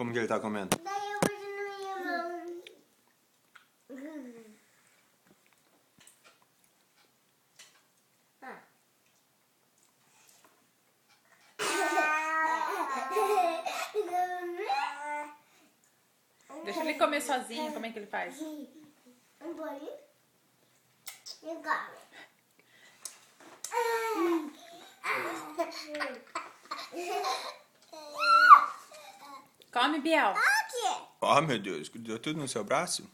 Como que ele tá comendo? Daí eu pus na minha mão. Deixa ele comer sozinho, como é que ele faz? Um bolinho. E come. Come, Biel. Aqui. Oh, meu Deus, deu tudo no seu braço?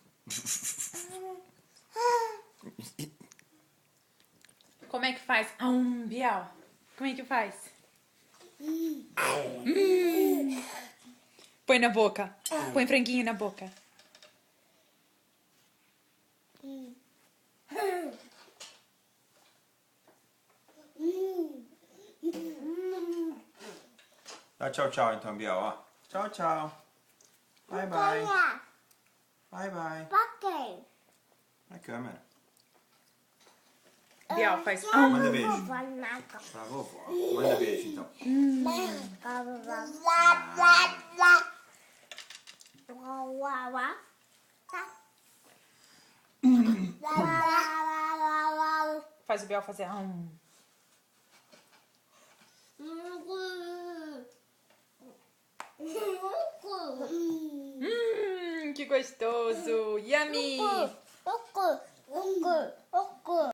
Como é que faz? Biel. Como é que faz? Põe na boca. Põe franguinho na boca. Dá tchau, tchau então, Biel, ó. Tchau, tchau. Bye, bye. Bye, bye. Pra quem? Na câmera. Biel faz. Manda beijo. Vovó na cama. Pra vovó. Manda beijo, então. Faz o Biel fazer. Que gostoso. Yummy.